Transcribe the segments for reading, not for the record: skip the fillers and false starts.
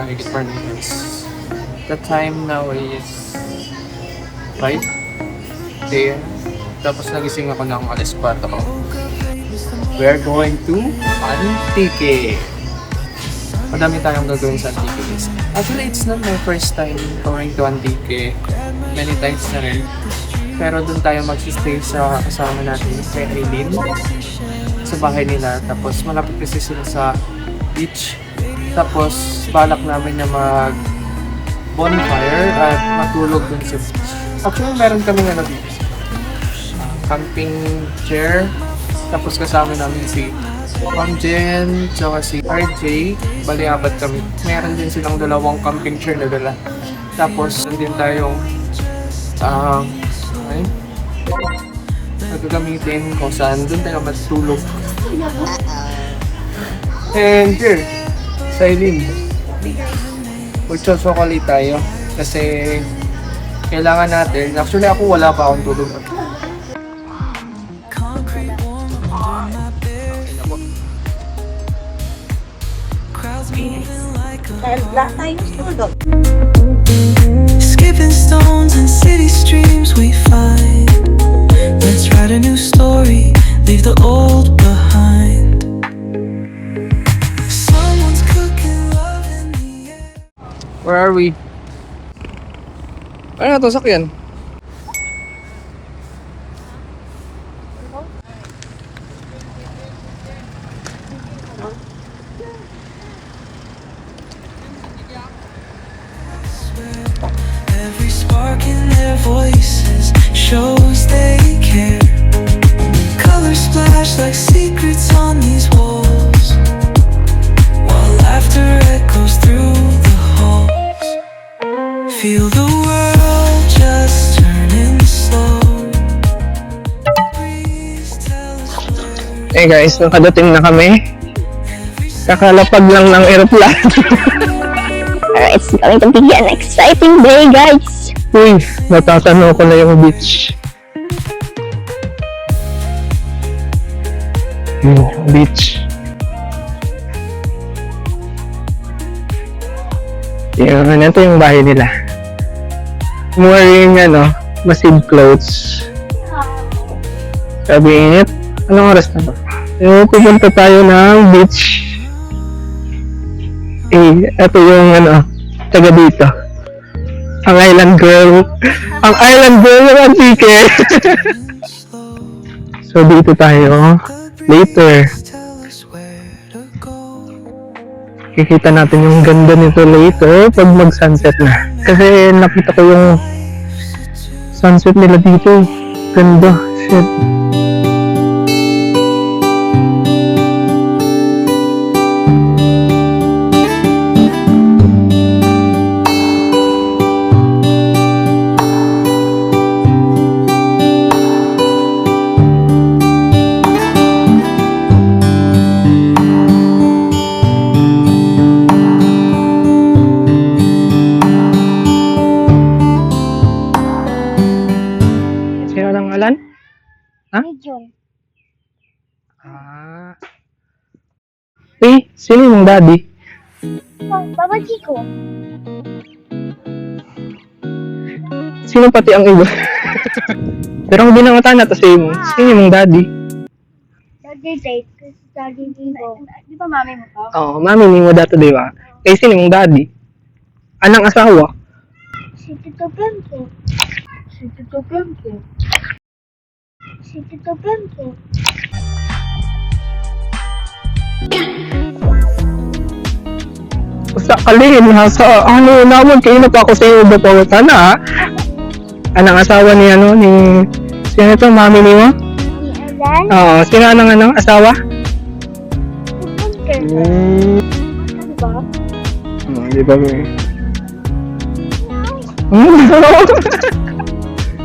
Hi, good morning guys. The time now is 5 a.m. Tapos nagising ako ng alas 4. We are going to Antique. Madami tayong gagawin sa Antique guys. Actually, it's not my first time going to Antique. Many times na rin. Pero doon tayo magsistay sa kasama natin kay Aileen. Sa bahay nila. Tapos malapit kasi sila sa beach. Tapos balak namin na mag bonfire at matulog dun sa beach. Actually meron kami dito. Camping chair. Tapos kasama namin si Ma'am Jen, tsaka si RJ. Bali apat kami. Meron din silang dalawang camping chair na dala. Tapos nandun tayong nagagamitin kung saan doon tayo matulog. And here, sa Aileen, magchochocolate tayo kasi kailangan natin. Actually ako wala pa akong tulog. Skipping stones and city streams we find. Let's write a new story, leave the old behind. Someone's cooking love in the air. Where are we? Ano na to, sakyan? Every spark in their voices shows they care. Colors splash like secrets on these walls, while laughter echoes through the halls. Feel the world just turning slow. Breeze tells where Hey guys, nakadating na kami. Kakalapag lang ng aeroplano. It's going to be an exciting day, guys. Uy, natatanaw ko na yung beach. Beach. Yan, ito yung bahay nila. I'm wearing, massive clothes. Sabi init. Anong oras na ba? Pupunta tayo ng beach. Ito yung taga dito. Ang island girl. Ang island girl ng Antique. So dito tayo. Later. tell us where to go. Kikita natin yung ganda nito later pag mag-sunset na. Kasi nakita ko yung sunset nila dito. Ganda. Shit. Sino ng ngalan? Ha? John. Sino yung daddy? Oh, Baba Chico. Sino pati ang iba? Pero ang binangatan na to sino yung daddy? Daddy Date. Daddy Vivo. Di ba mami mo to? Oo, mami ni mo dato, di ba? Eh, sino yung daddy? Anong asawa? Si Tito Blanco. Si Tito Blanco. Si Tito Blanco. Sa kalin, nasa, naman kayo na pa ako sa iyo ba pa sana, ha? Anong asawa ni, sino ito, mami ni mo? Si Alan. Oo, sino anong asawa? Si Bunker. Di ba?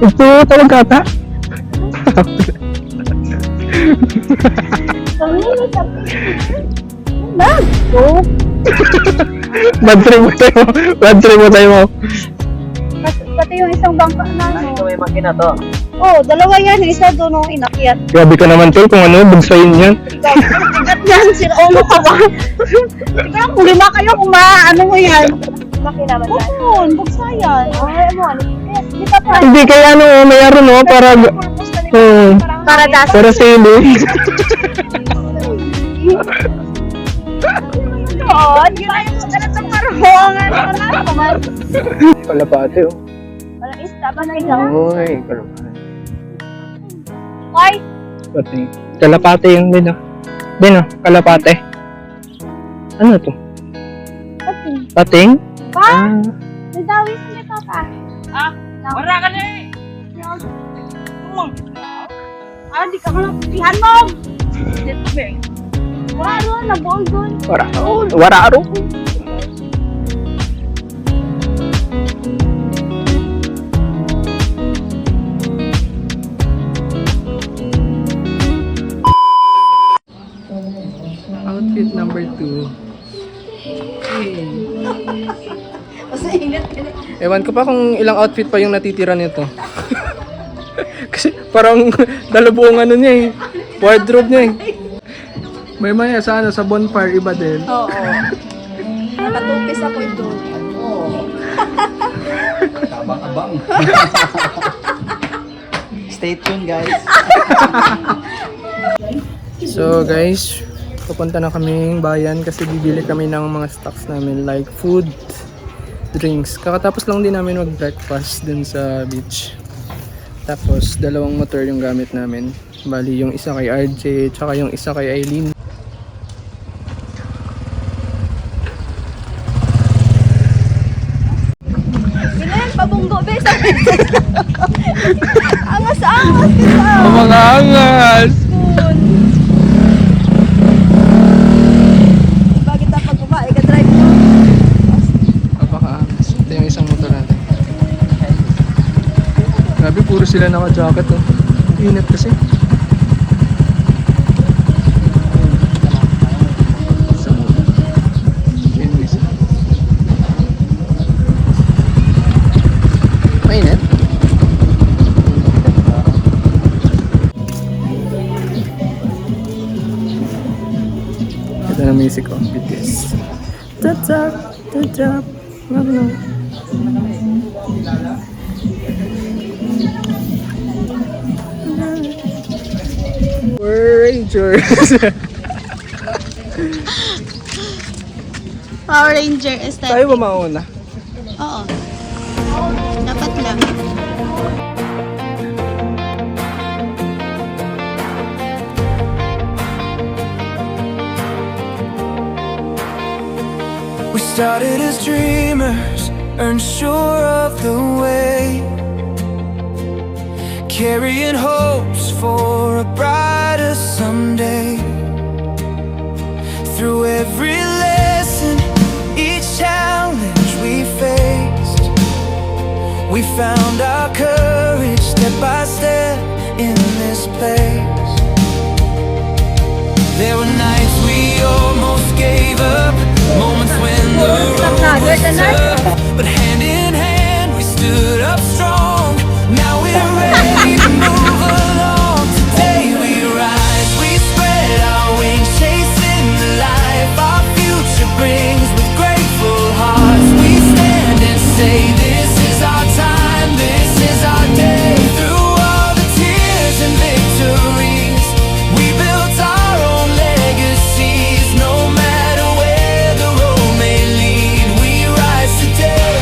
Ito, tawag kata? Kami sa Bago. Bad trip mo tayo. Bad trip mo tayo. Pati yung isang bangka na Ito may makina to. Oh, dalawa yan. Isa doon ang inakyat. Grabe ka naman, tol, kung ano, bagsayin yan. Bigat yan. Sila ulo ka ba? Ikaw, kung lima kayo, kung ano mo yan. Laki naman yan. Oo, bagsayan. Ay, ano, yes. Di pa pa. Hindi, kaya ano, may aro, no, para, Para das. para sili. Oo, hindi na yung ganit ng karungan. Ano naman? Kalapate, oh. Walang isda ba na ikaw? Uy, kalapate. Why? Pating. Kalapate yung din, ah. Din, ah, kalapate. Ano to? Pati. Pating? Pa? Nadawis na ito ka. Wala ka na eh! Di ka malapitihan mo! Waro, nabuol doon. Wararo. Outfit number 2. Ewan ko pa kung ilang outfit pa yung natitira nito. Kasi parang dalabuong ano niya eh. Wardrobe niya eh. May maya sa ano, sa bonfire iba din. Oo. Nakatupis ako ito. Abang-abang. Stay tuned, guys. So guys, pupunta na kaming bayan kasi bibili kami ng mga stocks namin like food, drinks. Kakatapos lang din namin mag-breakfast dun sa beach. Tapos dalawang motor yung gamit namin. Bali yung isa kay RJ tsaka yung isa kay Aileen. Ganyan, pabunggo, besa. Angas-angas kita. Mga angas! Bakit pag kumain ka drive mo? Napaka-angas. Ito yung isang motor natin. Grabe, puro sila naka-jacket oh. Init kasi. Mainit? Ito na music ko. BTS. Tatap, tatap. Ano? Power Rangers. Power Ranger aesthetic. Tayo ba mauna? Oo. Dapat lang. We started as dreamers, unsure of the way, carrying hopes for a brighter someday. Through every lesson, each challenge we faced, we found our courage step by step in this place. There were nights we almost gave up, moments when the road was tough, but hand in hand we stood up strong. Now we're ready to move along. Today we rise, we spread our wings, chasing the life our future brings. With grateful hearts we stand and say, this is our time, this is our day. Through all the tears and victories, we built our own legacies. No matter where the road may lead, we rise today,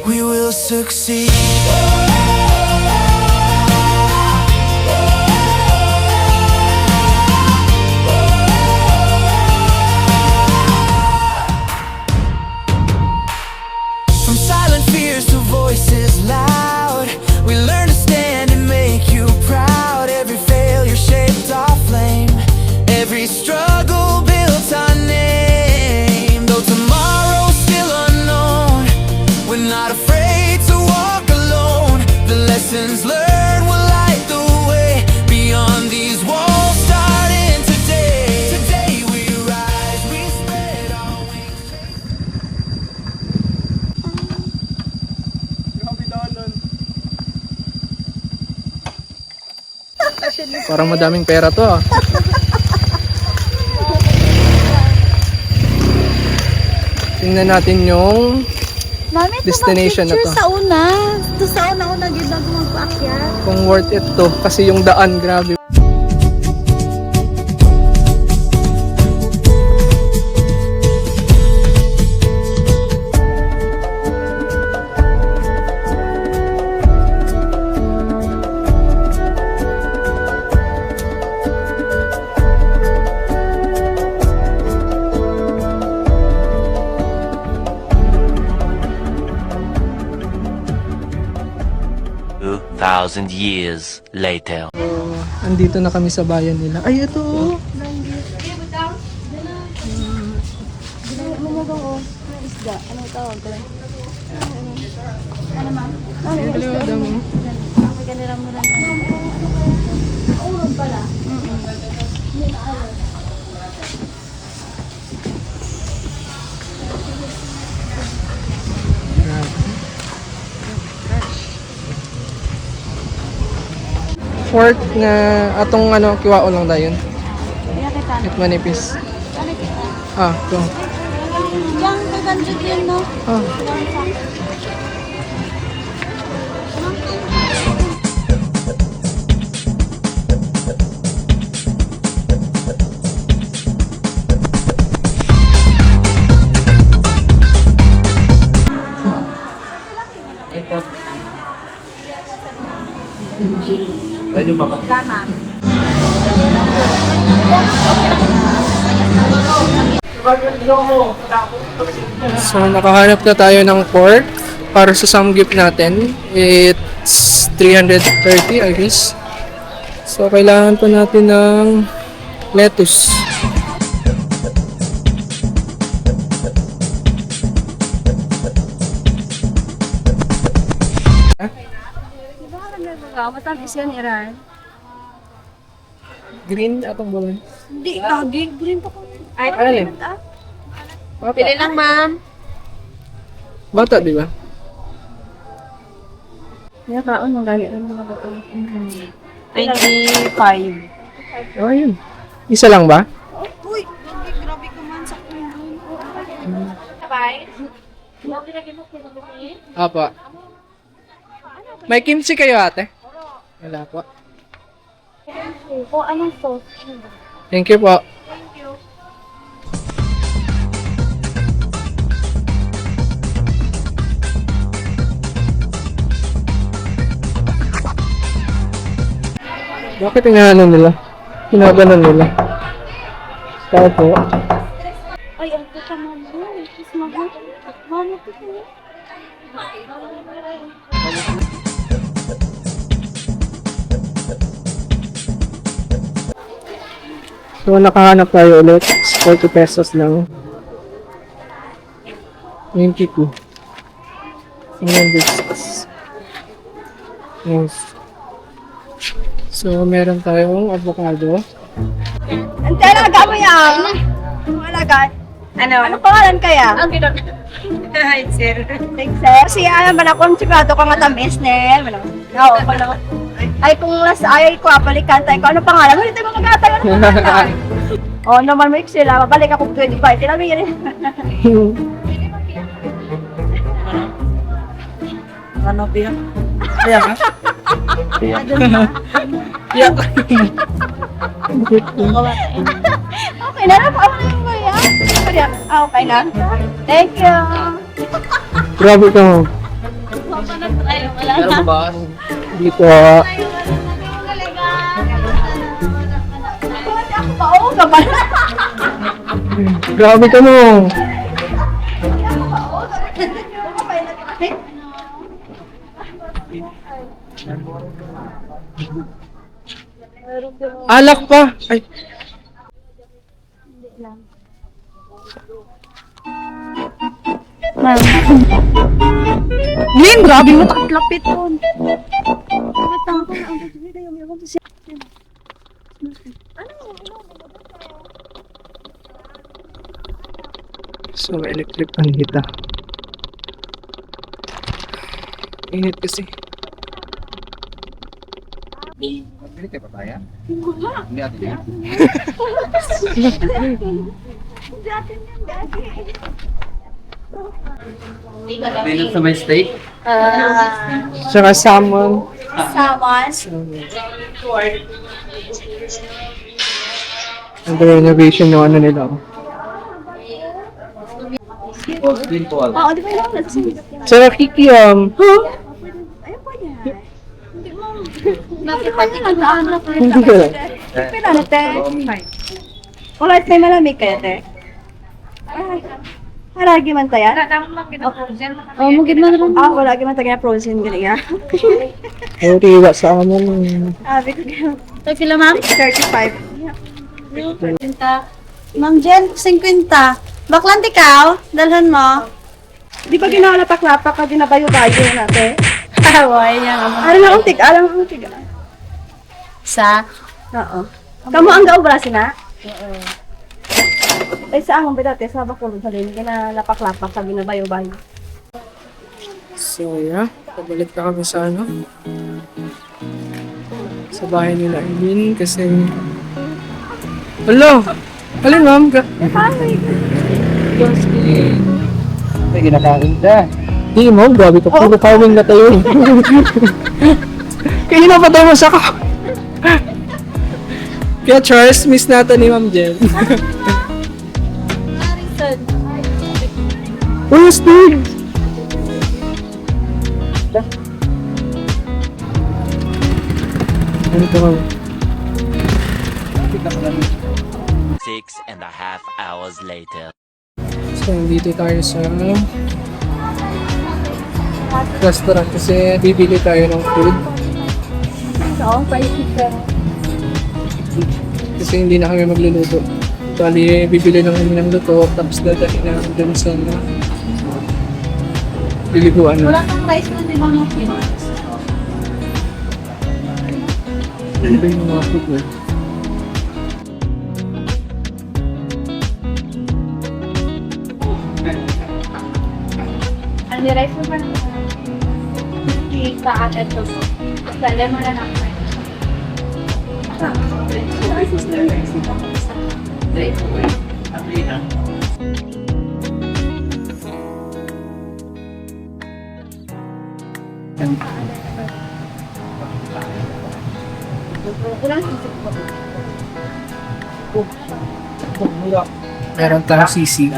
we will succeed. From silent fears to voices loud, we learn to stand and make you proud. Every failure shaped our flame, every struggle built our name. Though tomorrow's still unknown, we're not afraid to walk alone. The lessons learned will light the way beyond these walls. Starting today, today we rise, we spread our wings. Grabe daw nun. Parang madaming pera to ah. Tingnan natin yung Mami, ito destination na to. sa una. Ito sa una-una, gid bago magpaakyat. Kung worth it to. Kasi yung daan, grabe. Thousand years later. Andito na kami sa bayan nila. Ay, ito. Pork na atong ano, kiwao lang dayon. It manipis. Ah, ito. Yang kaganjud yun, no? Ah. Pwede ba ka? So, nakahanap na tayo ng pork para sa samgyup natin. It's 330, I guess. So, kailangan pa natin ng lettuce. Matamis yan, Iran. Green atong balon. Hindi, lagi. Green pa ko. Ay, Alin? Bata. Pili lang, ma'am. Bata, di ba? May kaon mo lagi ang mga bato. 25. Oh, yun. Isa lang ba? Uy, grabe ka man sa kuya. Bye. Apa. May kimchi kayo, ate? Wala po. O, anong sauce? Thank you po. Bakit inaano nila? Kinaganon nila. Tao po. Ay, ang puta man mo. Is magot. Mano ko po. So, nakahanap tayo ulit. 40 pesos lang. 22. 106. Yes. So, meron tayong avocado. Ang talaga mo yan. Ang alaga. Ano pangalan kaya? Ang pinag... Hi, sir. Thanks, sir. Kasi alam ba na kung sigurado ka nga tamis, ne? Oo, pala. Ay, kung ay ko, balikan tayo ko. Ano pangalan? Hindi tayo magkatay. Ano pangalan? Oo, naman mo sila. Mabalik ako 25. Tinami yun. Ano, Pia? Kaya ka? Pia. Pia. Okay na, napakalang ba yan? Okay na. Thank you. Grabe ka mo. Meron ba? Dito. Oo, naman. Grabe ka mo. Alak pa. Ay. Glenn, grabe mo taklapit po. So, electric pan kita. Init kasi. Hindi kayo papaya? Hindi atin yan. Pinot sa may steak. Tsaka salmon. Salmon. Ang renovation yung ano nila. Green po. Oo, di ba yun? Tsaka kikiam. Ayun po yan. Hindi mo. Bakit pa niya nag-aanak? Hindi ka. Pero ano, te? Wala, te, malamig kaya, te? Ay, haragi man tayo. Oh, mugid man rin. Ah, wala man tayo frozen gani nga. Ay, tiwa sa amin. Sabi ko nga. Ito kila ma'am? 35. Ma'am Jen, 50. Baklan ikaw, dalhan mo. Di ba ginalapak-lapak ka, dinabayo-bayo natin? Away niya naman. Alam na ang tiga, alam ang tiga. Sa? Oo. Kamu ang gaubra sina? Oo. Ay, saan ang bidate? Sa bakulong sa rin, ginalapak-lapak ka, dinabayo-bayo. So, yeah. Pabalik na kami sa ano. Sa bahay nila Eileen kasi... Hello! Alin, ma'am? May ginakain ka. Hindi, ma'am. Grabe ka. Puro farming na tayo. Kaya napatay mo sa ka. Kaya Charles, miss natin ni Ma'am Jen. Uy, Steve! Ano ka, ma'am? 6.5 hours later. So, dito tayo sa restaurant kasi bibili tayo ng food. Oo, paisip ka. Kasi hindi na kami magluluto. Bali, bibili lang kami ng luto, tapos dadali na dun sa liliguan na. Wala kang rice na, di ba mo? Ano ba yung mga food na? Ano rice mo ba? Kita at ito. Sala mo na lang. Meron tayong sisig.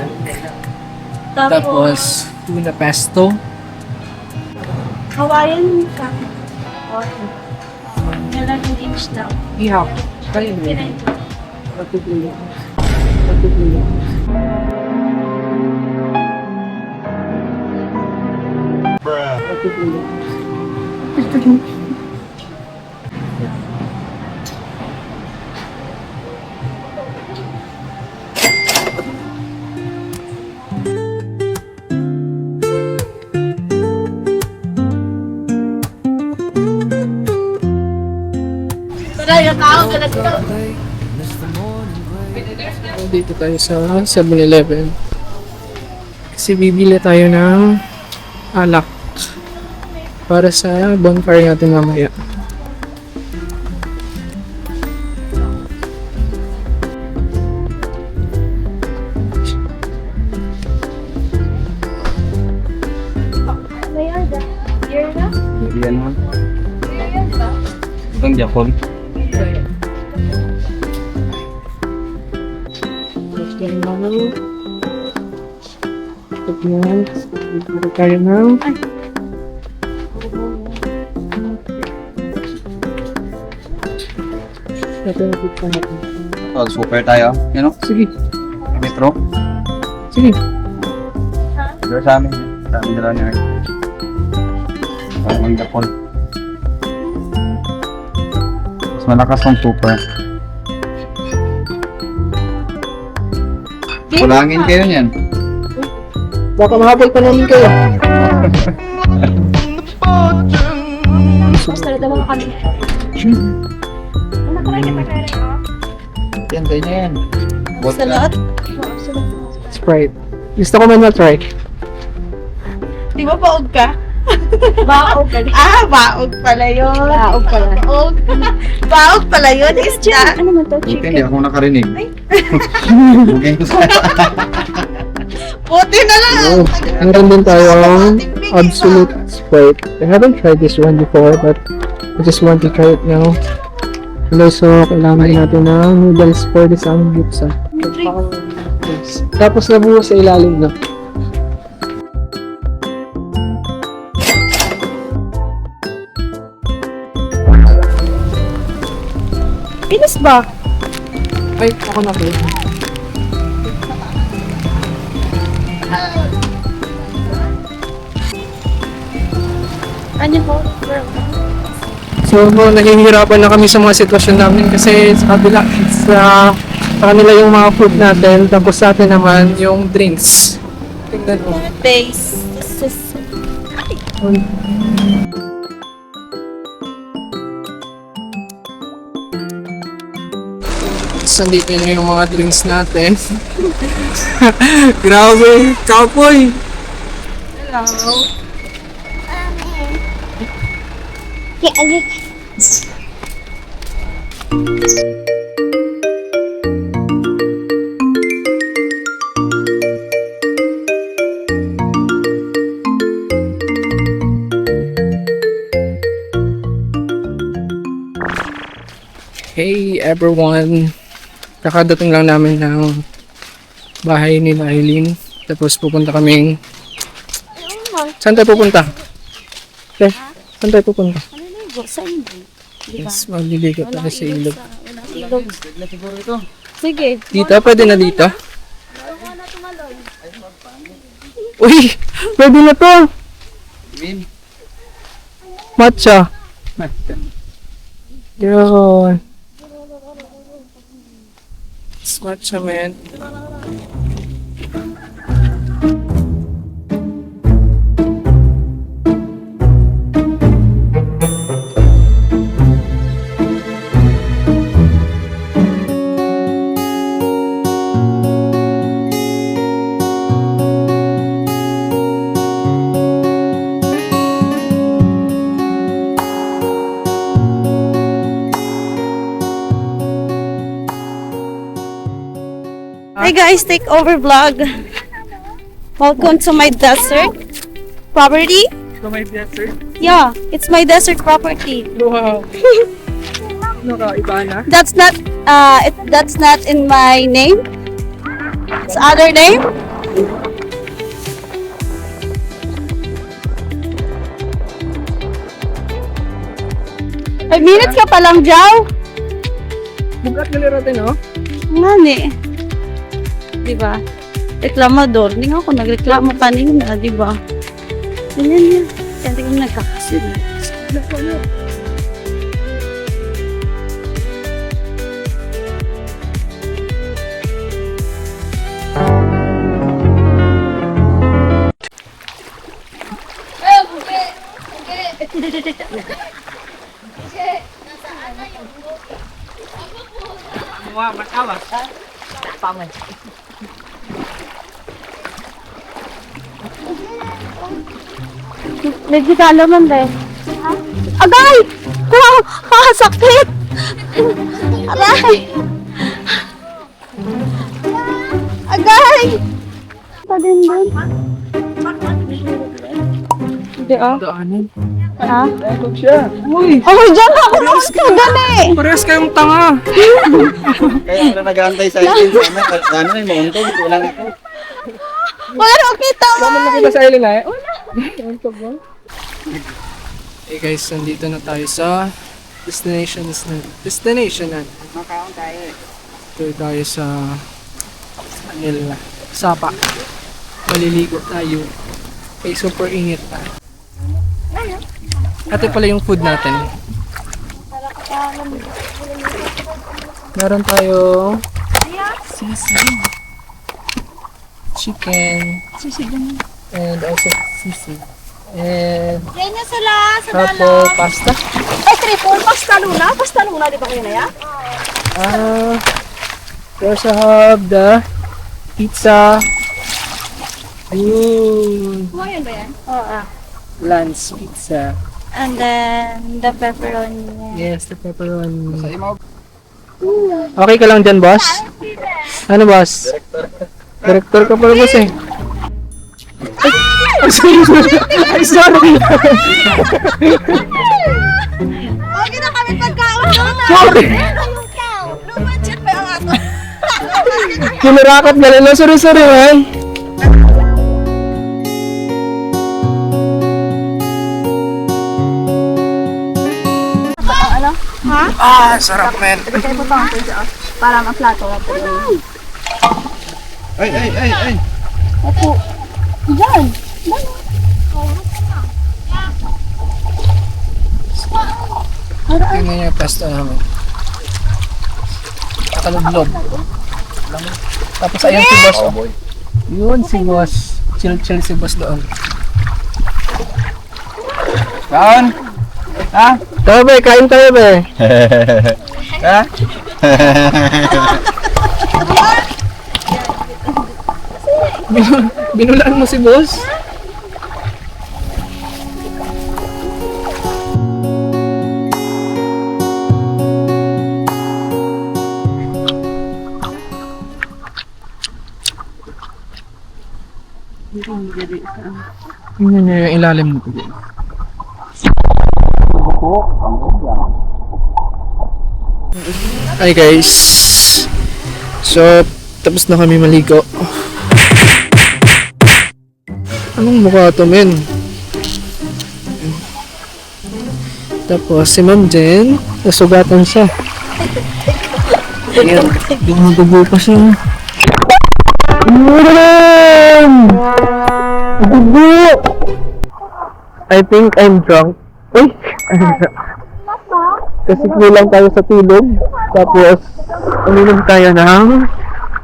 Tapos, tuna pesto. Hawaiian ka. Okay. Meron yung inch daw. Ihap. Kayo mo. Patutulo. Patutulo. Patutulo. Dito tayo sa 7-Eleven. Kasi bibili tayo ng alak para sa bonfire natin mamaya. Hindi yan mo. Itong Japon. Yan. Bibili tayo ng Oh, super tayo. Yan o. sige. Metro. Sige. Dito sa amin. Sa amin dalawa ni Art. Parang ang Japon. Mas malakas ang super. Kulangin kayo niyan. Baka mahabol pa namin kayo. Basta na daw kami. Ano ko rin yung pagkain ko? Yan, ganyan. Sa lahat? Sprite. Gusto ko man na-try. Di ba paog ka? Baog ka din. Baog pala yun. Baog pala. Baog pala yun, isda. Ano man to? Buti hindi ako nakarinig. Okay. Buti na lang. Oh, meron din tayong Absolute Sprite. I haven't tried this one before, but I just want to try it now. Hello, so kailangan natin ng noodles for this samgyeopsal. Yes. Tapos nabuhos sa ilalim na. Inis ba? Ay, ako na po. Ano po? So, nahihirapan na kami sa mga sitwasyon namin kasi sa kabila, sa kanila yung mga food natin, tapos sa atin naman yung drinks. Tingnan mo. Base. Sandito na yung mga drinks natin. Grabe, kapoy! Hey everyone! Kakadating lang namin ng bahay ni Eileen. Tapos pupunta kaming... Saan tayo pupunta? Okay, saan tayo pupunta? Sa ilog. Yes, magliligo tayo sa ilog. Ilog. Sige. Dito? Pwede na dito? Uy! Pwede na to! Matcha! Yun! It's matcha, man. Hi guys, take over vlog. Welcome to my desert property. So my desert. Yeah, it's my desert property. Wow! Nakaiba na. That's not in my name. It's other name. Ay, minutes ka pa lang, Jow. Bugat na natin, no? Ngani. Diba? Reklamador. Hindi nga ako nagreklamo kanina, diba? Ganyan yan. Kaya hindi kami nagkakasunod. Medyo kalaman ba eh? Agay! Wow! Sakit! Aray! Agay! Pa din doon. Hindi Daanan. Ha? Ito siya. Uy! Oh, dyan ako! Parehas ka gani! Parehas kayong tanga! Kaya wala nag-aantay sa akin. Ano yung mauntog? Wala na ako. Wala kita mo! Wala mo kita sa ilin eh. Wala! Hey guys, nandito na tayo sa destination na. Makaon tayo eh. Ito tayo sa Manila. Sapa. Maliligo tayo. Okay, super init pa. Ito pala yung food natin. Meron tayong sisig, chicken, and also sisig. And Yan na sila sa couple pasta. Ay, triple pasta luna? Pasta luna, di ba kayo na yan? We also have the pizza. Ayun. Kumayan ba yan? Oo. Lance Pizza. And then, the pepperoni. Yes, the pepperoni. Okay ka lang dyan, boss? Ano, boss? Director ka pala, boss eh. Ay, sorry. Ay, sorry. Okay na kami pagkaon. Sorry. Low budget pa yung ato. Kinurakat galing na. Sorry, man. Ano? Ha? Ah, sarap, men. Ito po pang para ma-plato natin. Ay! Opo. Yan. Tingnan niyo yung pasta namin. Nakalublob. Tapos ayun si boss. Oh. Yun si boss. Chill si boss doon. Kaon! Ha? Tayo ba, kain tayo ba? Ha? Binulaan mo si boss? Tingnan niyo yung ilalim nito. Hi guys. So, tapos na kami maligo. Anong mukha to, men? Tapos si Ma'am Jen, nasugatan siya. Ayan, dugo pa siya. Dugo! I think I'm drunk. Uy! Kasi kulang tayo sa tulog. Tapos, uminom tayo ng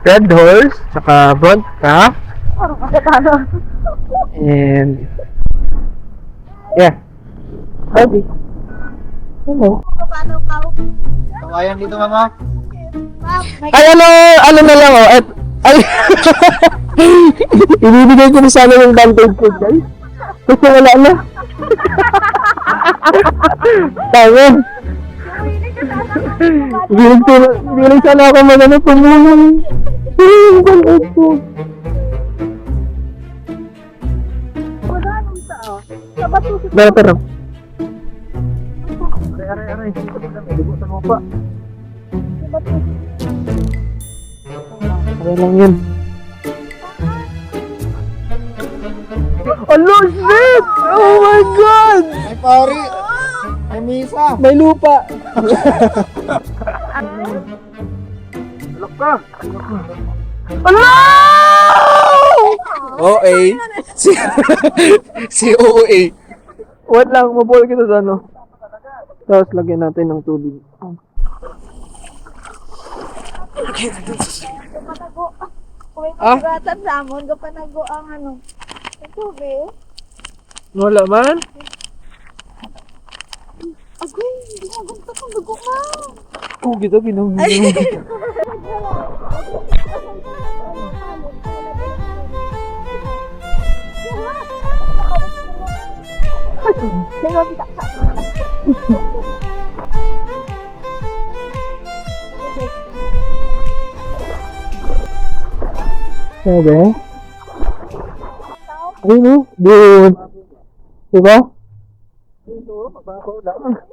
Red Horse, saka vodka. And, yeah. Okay. Hello. Kawayan dito, mama. Ay, ano na lang, oh. Ay, ibibigay ko na sana yung band-aid ko, guys. Kasi wala na. Tawag. Bilang sana ako magano tumulong. Yung band-aid ko. Tara. Aray. Dugo sa mukha. Aray lang yun. Hello, shit! Oh my God! Ay, pari! Ay, misa! May lupa! Look ka! Hello! OA. Si OA. Wait lang, mabol kita sa ano. Tapos lagyan natin ng tubig. Ah? Pagkatan sa amon, kapanago ang ano. Ito, be. Wala man? Agoy, hindi nga ganito kang dugo ka. Oo, kita ginawin. Sabi? Ayun o, doon. Diba?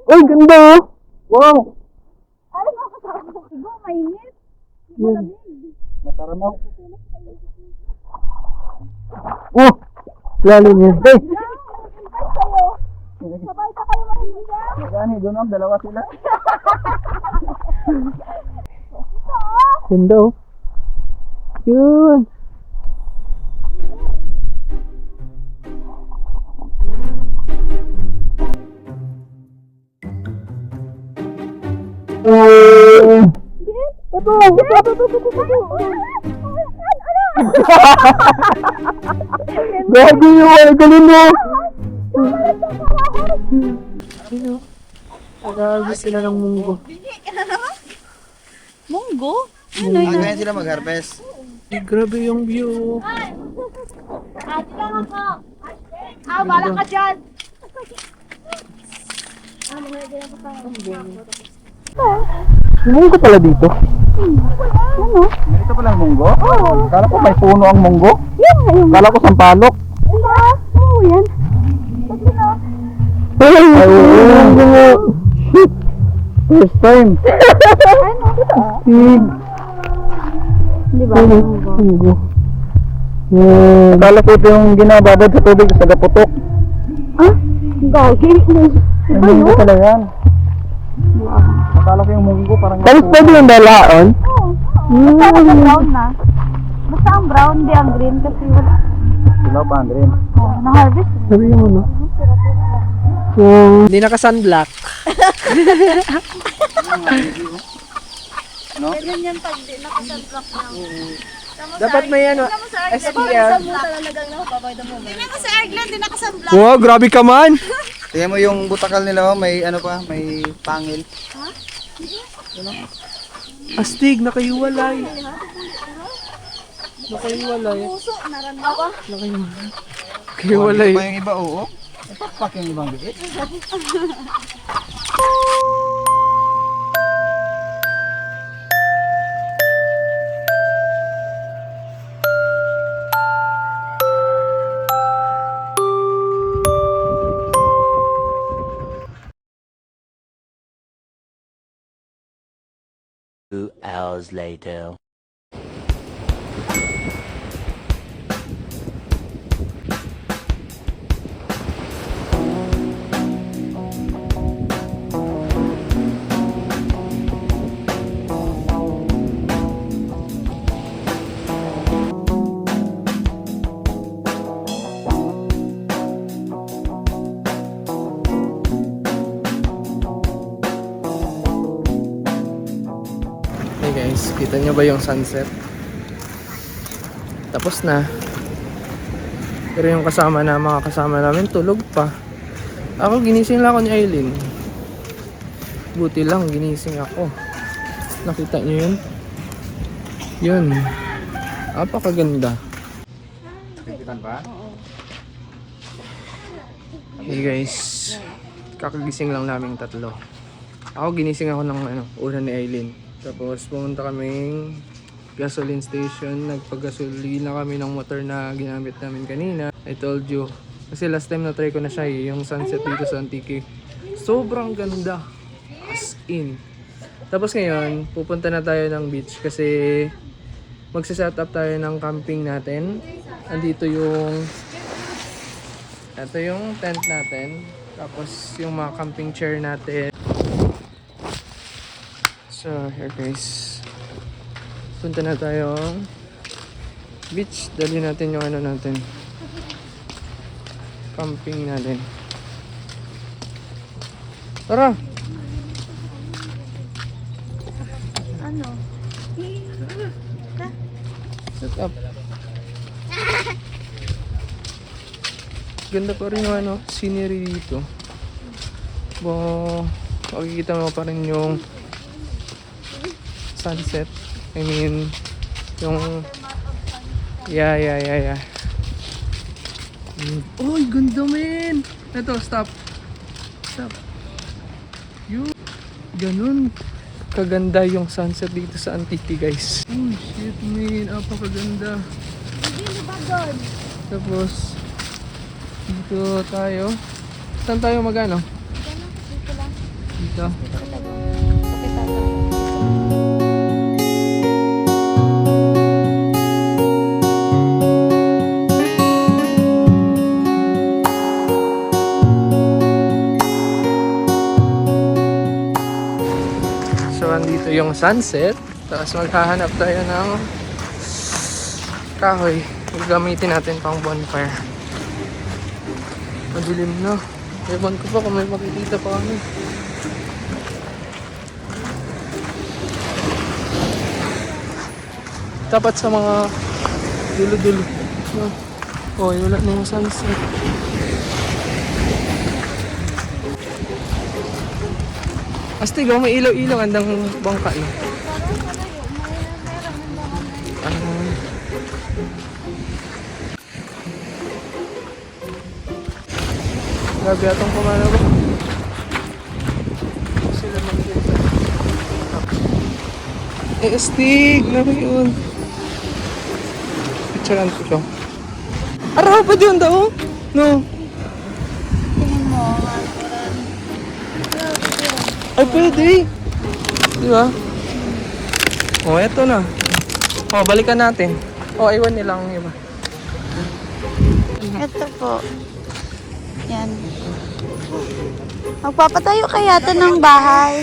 Uy, ganda o! Wow! Diba, mainit? Yan. Mataramaw. Oh! Lalim yan. Hey! Sabay ka kayo mainit siya? Gani, doon ang dalawa sila. Ganda o. Yun! Bago yung ay galing mo! Nag-harvest sila ng munggo. Munggo? Ganyan sila mag-harvest. Grabe yung view. Bala ka dyan! Munggo pala dito. Ito pala ang munggo? Oo. Kala ko may puno ang munggo. Kala ko sampalok. Oo, yan. Ay, munggo. First time. Di ba? Munggo. Akala ko ito yung ginababad sa tubig sa gaputok. Gagi. Ay, munggo pala yan. Akala ko yung munggo parang... Tapos pwede yung dalaon? Basta brown na. Basta ang brown, di ang green kasi wala. Silaw pa, Andrin. Oh, na-harvest. Sabi mo, no? Hindi naka-sunblock. Ganyan pag di nakasunblock na. Dapat may ano, SPF. Di na kasi Arglan, di nakasunblock. Wow, grabe ka man. Tingnan mo yung butakal nila, may ano pa, may pangil. Astig, nakaiwalay. Nakaiwalay. Puso, naranda ko. Nakaiwalay. Pa yung iba, oo. Pakpak yung ibang biit. Two hours later. Hey guys, kita nyo ba yung sunset? Tapos na. Pero yung mga kasama namin tulog pa. Ako ginising lang ako ni Aileen. Buti lang ginising ako. Nakita nyo yun? Yun. Apakaganda. Tikitan ba? Hey guys, kakagising lang naming tatlo. Ako ginising ako ng una ni Aileen. Tapos pumunta kaming gasoline station. Nagpagasolina kami ng motor na ginamit namin kanina. I told you. Kasi last time na try ko na siya yung sunset dito sa Antique. Sobrang ganda. As in. Tapos ngayon, pupunta na tayo ng beach kasi magsiset up tayo ng camping natin. Andito yung ito yung tent natin. Tapos yung mga camping chair natin. So, here guys. Punta na tayo beach. Dali natin yung natin. Camping natin. Tara! Ano? Set up. Ganda pa rin yung scenery dito. Makikita mo pa rin yung sunset. I mean, yung yeah. Oy, ganda men! Ito, stop. Ganun. Kaganda yung sunset dito sa Antique, guys. Oh shit man, apakaganda. Tapos dito tayo. Saan tayo magano? Dito. So, andito yung sunset. Tapos maghahanap tayo ng kahoy. Gagamitin natin pang bonfire. Madilim na. Ewan ko pa kung may makikita pa kami. Dapat sa mga dulo-dulo. No? Oh, wala na yung sunset. Astig, oh, may ilaw-ilaw. Andang bangka eh. Grabe atong kumana ba? Sila mag-isa. Stig! Naman yun. Picturean ko siya. Araw pa dyan daw? No. Tingin mo, Ay, pwede. Di ba? Oh, eto na. Oh, balikan natin. Oh, iwan nilang iba. ito po. Yan. Magpapatayo kaya ito ng bahay.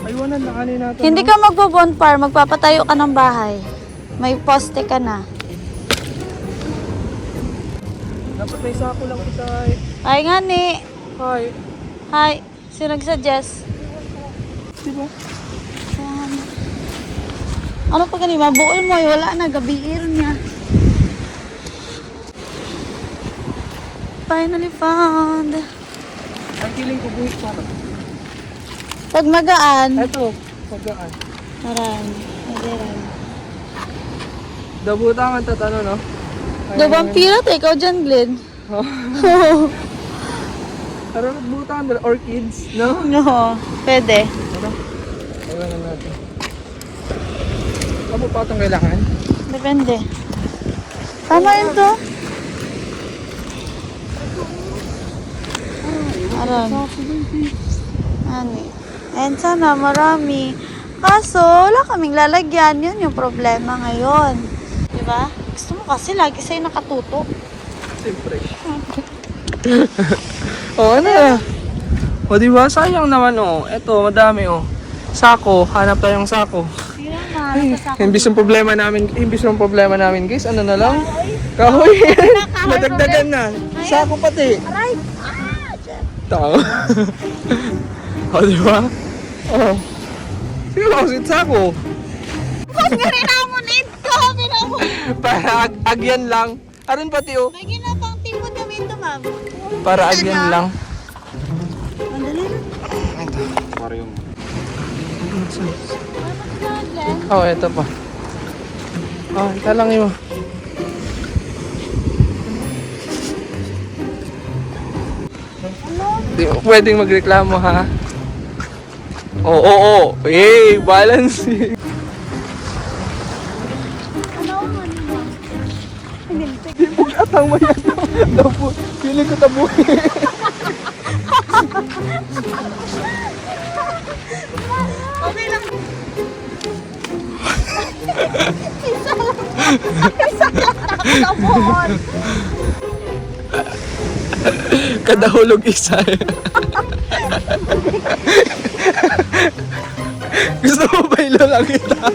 Iwanan na kanin natin. Hindi ka magbo-bonfire, magpapatayo ka ng bahay. May poste ka na. Dapat may sako lang kita. Ay nga ni. Hi. Hi. Sino nag-suggest? Di ba? Ano pa ganun? Mabuol mo. Wala na. Gabiir niya. Finally found. Ang kiling ko buhit pa. Pag magaan. Eto, pagkaan. Marami. Magaan. Dabutangan tatano, no? Do vampiro to. Ikaw dyan, Glenn. Pero nagbutangan orchids, no? No. Pwede. Iwanan natin. Ano pa itong kailangan? Depende. Tama yun to. Marami. Ani. And sana marami. Kaso, wala kaming lalagyan. Yun yung problema ngayon. Diba? Gusto mo kasi lagi sa'yo nakatuto. Siyempre. Oh, ano na? O, diba? Sayang naman, oh. Eto, madami, oh. Sako. Hanap tayong sako. Hindi na, Ay, imbis ng problema namin, guys, ano na lang? Kahoy. Madagdagan na. Sako pati. Aray! Tao. O, diba? Oh. Sige lang, sako. Kung rinamon ito, pinamon. Para agyan lang. Aron pati, oh. May ginapang timon kami ito, ma'am. Para agyan lang. Mandali na. Aquarium. Oh, eto pa. Oh, ito lang yun. Di mo pwedeng magreklamo, ha? Oo, oo, oo. Hey, balance. Di mo katang mo yan. Tabu. Pili ko tabu. Okay lang. Tapon. Kadahulog isa. Gusto mo ba lang kita?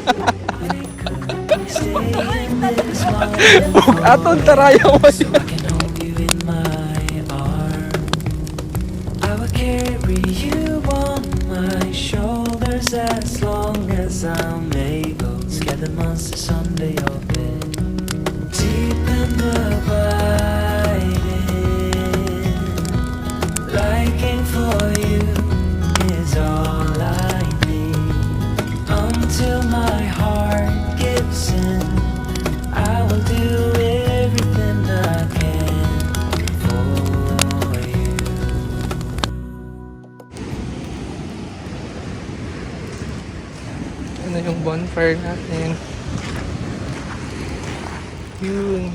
Huwag aton taraya mo siya. I will carry you on my shoulders as long as I'm able. Scare the monsters under your bed. Deep in the biting, liking for you is all I need. Until my heart gives in, I will do everything I can for you. Ano yung bonfire natin? Yun.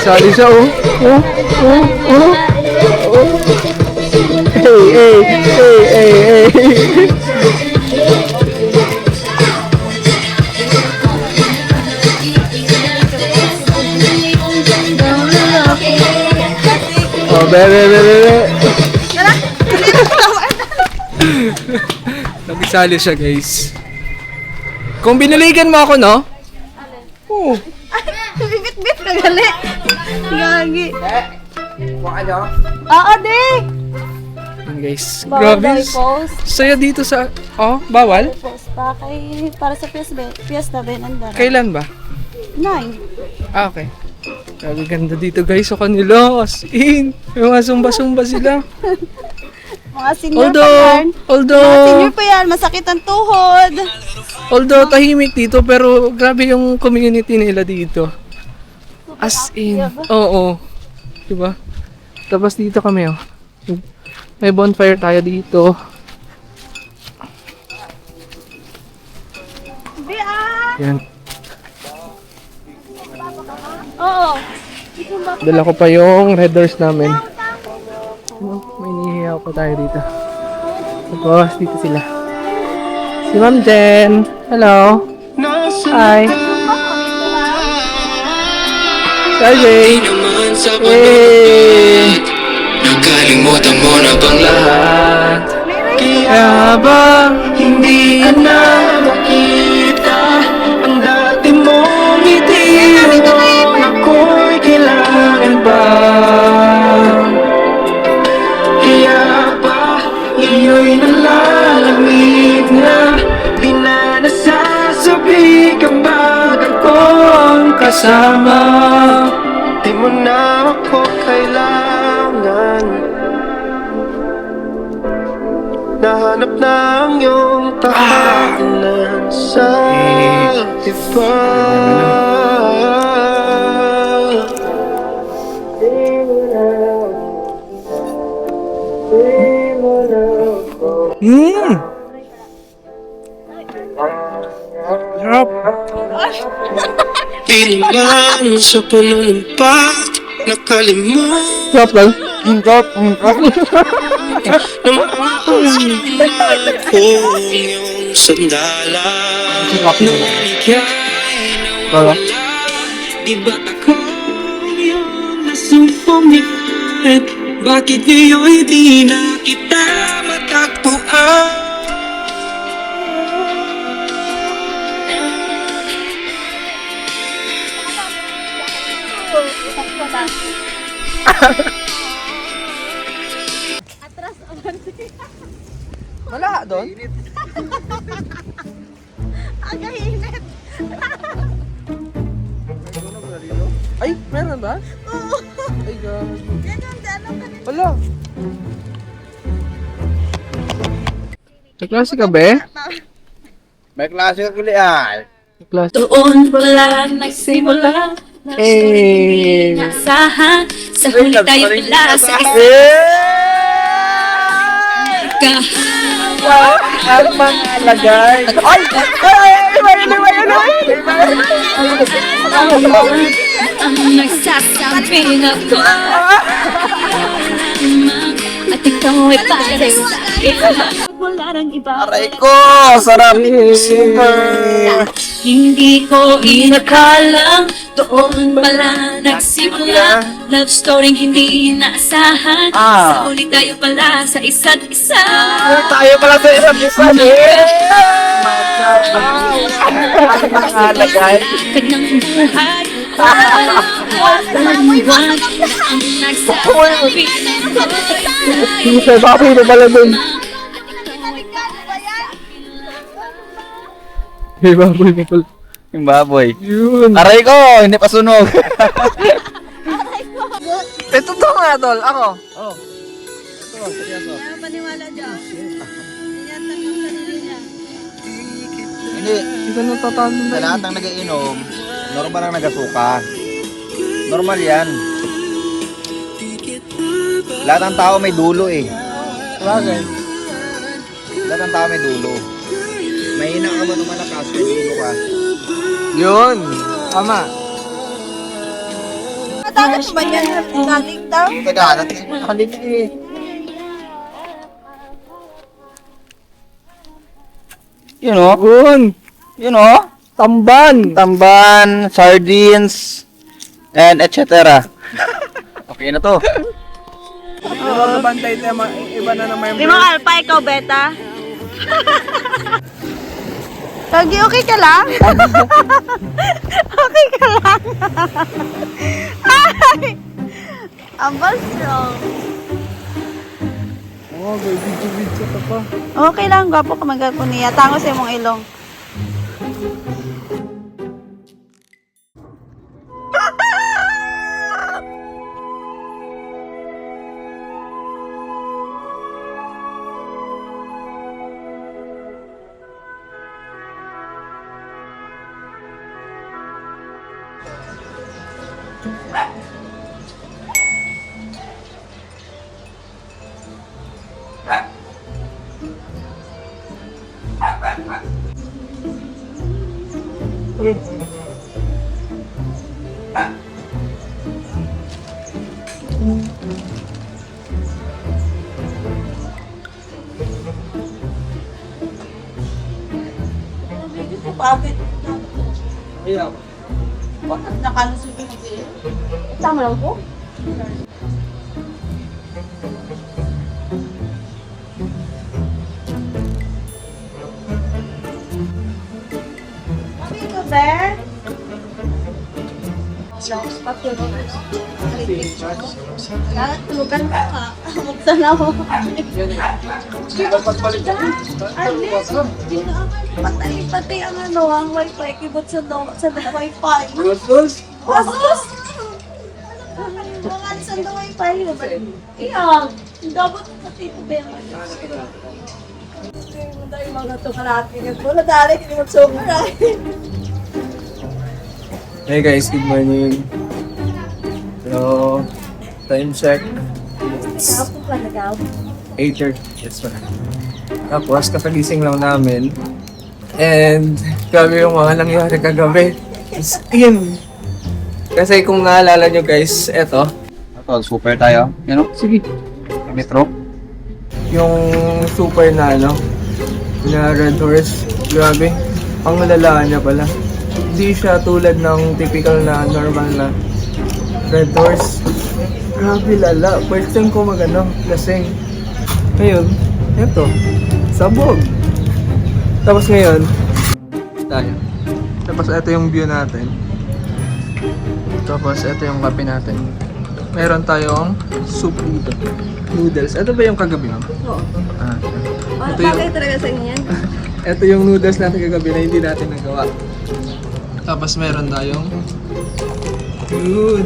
Sali siya, oh. Oh, oh, oh. Oh. Hey, hey, hey, hey, hey. Oh, bebe, bebe, bebe. Nagsali siya, guys. Kung binaligan mo ako, no? Oo. Bit-bit ka gali. Gagi. Ano? Oo, di. Yun guys. Bawal daw Grabe. i-post. Saya dito sa... Oh, bawal? I-post pa kay, para sa Fiesta Benandara. Kailan ba? 9. Ah, okay. Grabe ganda dito guys sa kanila. As in. May mga sumba-sumba sila. Mga senior pa Although, yan. Mga senior pa yan. Masakit ang tuhod. although tahimik dito, pero grabe yung community nila dito. As in. Oo. Diba? Tapos dito kami, oh. May bonfire tayo dito. Yan. Oo. Dala ko pa yung red doors namin. May nihihaw pa tayo dito. Tapos dito sila. Si Ma'am Jen. Hello. Hi. Hi, Jay. Hey. Nakalimutan mo na bang lahat? Kaya ba Hindi na makita ang dati mong ngiti mo. Ako'y kailangan ba? Kaya ba ngayon nalalamig na? Di na nasasabi kapag ako'ng kasama. Di mo na ako kailangan. Nahanap na ang iyong tahanan sa iba. Sarap. Kailan sa panunumpat nakalimutan Sarap lang. ng mga pangalan ko iyong sandala. Ika'y nawala. Di ba ako yung nasumpunit? Bakit ngayon di na kita matagpuan? Wala doon? Agahinit. Ay, meron ba? Oo. Ay, God. Ganun, ano ka nito? Wala. May klase ka, be? May klase ka kulian. May klase. Doon pala nagsimula Eh. Nasahan sa huli tayo pala sa Ang mga alagay. Ay! Ang nagsasabi na ko at ikaw ay para sa akin. Wala nang iba. Aray ko! Sarap! Super! Hindi ko inakalang doon pala nagsimula. Love story hindi inaasahan. Sa huli tayo pala sa isa't isa. Tayo pala sa isang isa Ang mga alagay. Kanyang buhay. Ang nagsasabi na ko. Isa, baka pwede pala dun. Hey, baboy, Nicole. Yung baboy. Yun. Aray ko! Hindi pa sunog. Ito to nga, tol. Ako. Oh. Ayaw maniwala dyan. Inyatan ng sarili niya. Hindi. Hindi ka natatalo Sa lahat ng nag-iinom, normal ang nagasuka. Normal yan. Lahat ng tao may dulo eh. Bagay. Lahat ng tao may dulo. Mahina ka man o malakas, may dulo ka. Yun. Tama. Matagal ba yan? Galing daw? Teka, natin mo nakalito eh. Yun o. Yun. Yun o. Tamban. Tamban, sardines, and etc. Okay na to. Pero bantay tayo, iba na naman Di mo alpha, ikaw beta? Lagi, okay ka lang? Okay ka lang? Ay! Ang strong. Oh, video ka pa. Okay lang, gwapo ka magagpo niya. Tango sa imong ilong. Bakit? Ayaw. Bakit nakalusog yung video? Tama lang po. Mami ko, Ben? Tulugan ka ka. Magsan ako. Patay ang ang wifi. Kibot sa wifi. Asus? Asus! Mga saan na wifi yun? Iyang! Dapat pati ko ba yung mga ito kalaki. Wala dali, hindi mo sobra. Hey guys, good morning. So, time check. Nag-out po ka, nag-out. 8:30. Yes, sir. Tapos, kakagising lang namin. And, grabe yung mga nangyari kagabi. Skin! Kasi kung naalala nyo guys, eto. Ito, super tayo. Yan o. Sige. Metro. Yung super na na Red Horse. Grabe. Ang lala niya pala. Hindi siya tulad ng typical na normal na Red Horse. Grabe lala. First time ko lasing. Ngayon, eto. Sabog. Tapos ngayon, tayo. Tapos ito yung view natin. Tapos ito yung kape natin. Meron tayong soup dito. Noodles. Ito ba yung kagabi mo? Oo. Ah, Ito yung- bagay talaga sa inyo yan. ito yung noodles natin kagabi na hindi natin nagawa. Tapos meron tayong yun.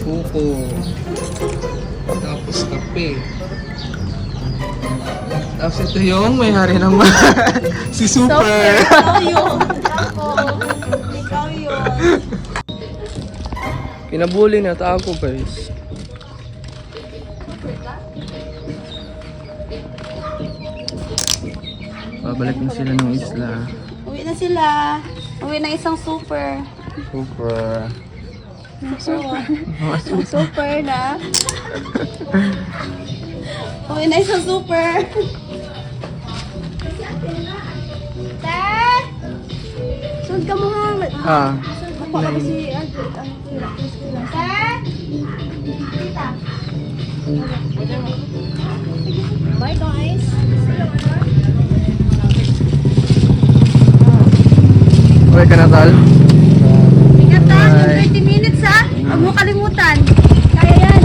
Buko. Tapos kape. Tapos ito yung may-hari ng si Super. Ikaw yun. Ako. Ikaw yun. Kinabuli na ako guys. Babalik na sila ng isla. Uwi na sila. Uwi na isang super. Super. Super na. Uwi na isang super. Dad! Sunod ka mo ha. Ah. Ako kasi, Dad! Bye guys! Okay ka na, Tal? Ingat ha! Bye. 30 minutes ha! Huwag mo kalimutan! Kaya yan!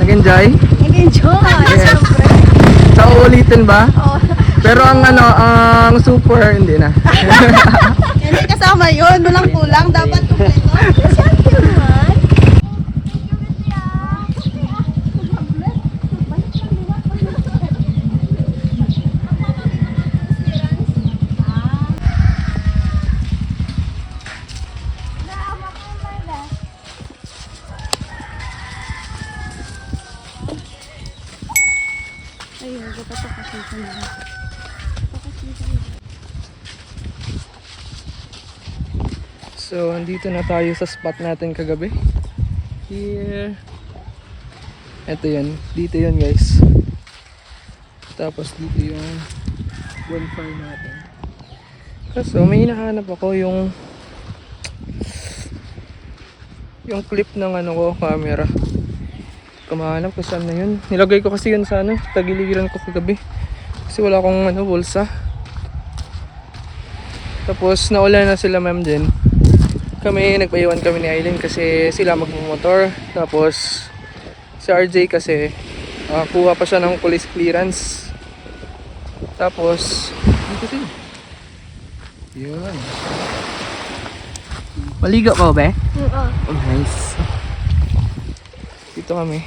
Nag-enjoy? Nag-enjoy! Yes. Sa uulitin ba? Oo. Pero ang ang super, hindi na. Hindi kasama yun. Walang kulang. Dapat kumpleto. Siyempre naman! Ayun, kapatakasin ko na. So, andito na tayo sa spot natin kagabi. Here. Ito yun. Dito yun guys. Tapos dito yung bonfire natin. Kaso, may hinahanap ako yung clip ng ko, camera. Kumahanap ko saan na yun. Nilagay ko kasi yun sa tagiliran ko kagabi. Kasi wala akong bulsa. Tapos naulan na sila ma'am din. Kami, nagpaiwan kami ni Aileen kasi sila magmumotor. Tapos si RJ kasi Kuha pa siya ng police clearance. Tapos, dito din. Yun. Maligo ka ba? Oo. Oh, nice. Dito kami.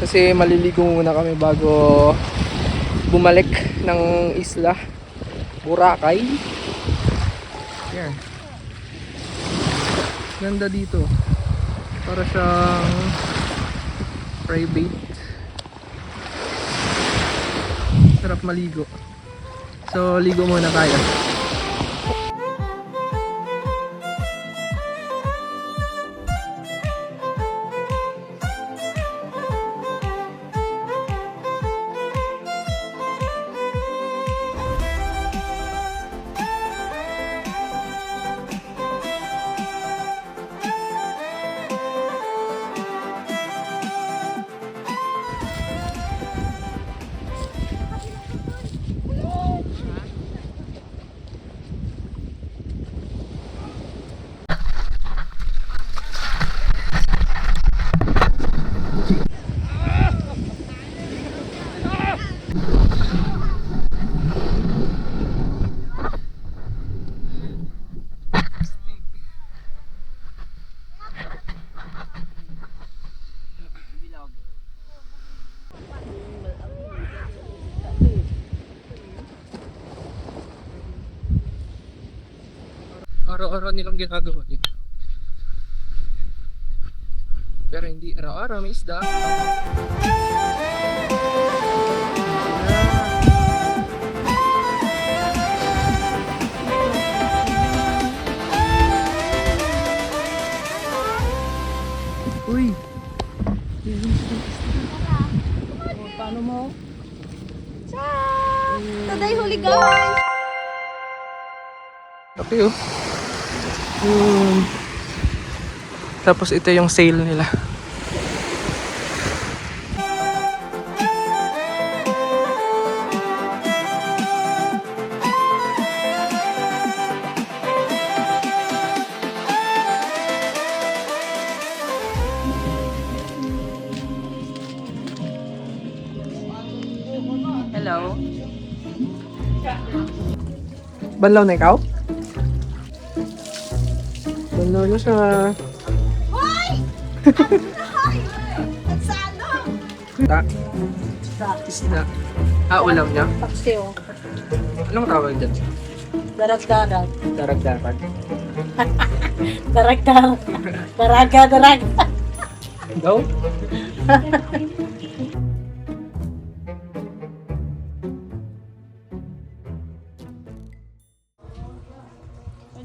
Kasi maliligo muna kami bago bumalik ng isla. Boracay. Yan. Ganda dito. Para siyang private. Sarap maligo. So, ligo muna tayo. Araw-araw nilang ginagawa yun. Pero hindi araw-araw may isda. Uy! Paano mo? Taday huli guys! Okay oh. Tapos ito yung sale nila. Hello? Banlaw na ikaw? Banlaw na siya. Ta. Isda. Ulam niya? Paksiw. Anong tawag dyan? Darag-darag. Darag-darag. Darag-darag. Daraga-darag. Go?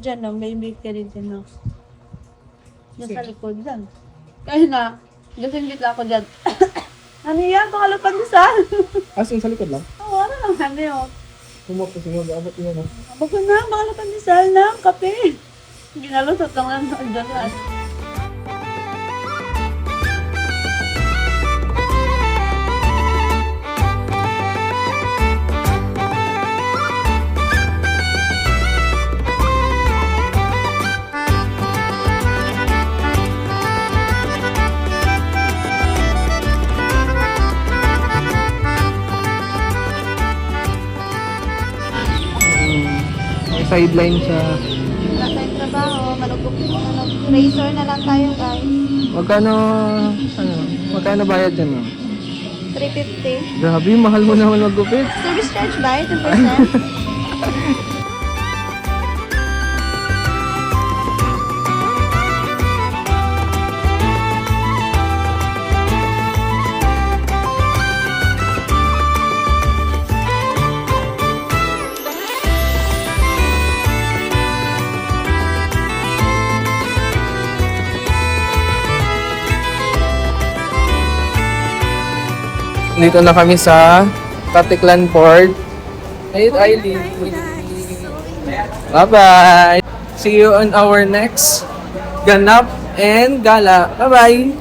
Diyan no, may bakery din no. Diyan sa likod dyan. Kaya na, gasingit lang ako dyan. Ano yan? Pangalapag isal. Asin sa likod lang? Oo, ano lang kami oh. Humapos mo, abot yun. Abag ko na, pangalapag isal na, kape. Ginalusot lang lang sa dyan. May sideline sa... Wala tayong trabaho, razor na lang tayo guys. Magkano bayad dyan? 350. Grabe, mahal mo naman maggupit. Service charge ba? 10%? Dito na kami sa Tatiklan Port. Hey, Eileen. Bye-bye. See you on our next ganap and gala. Bye-bye.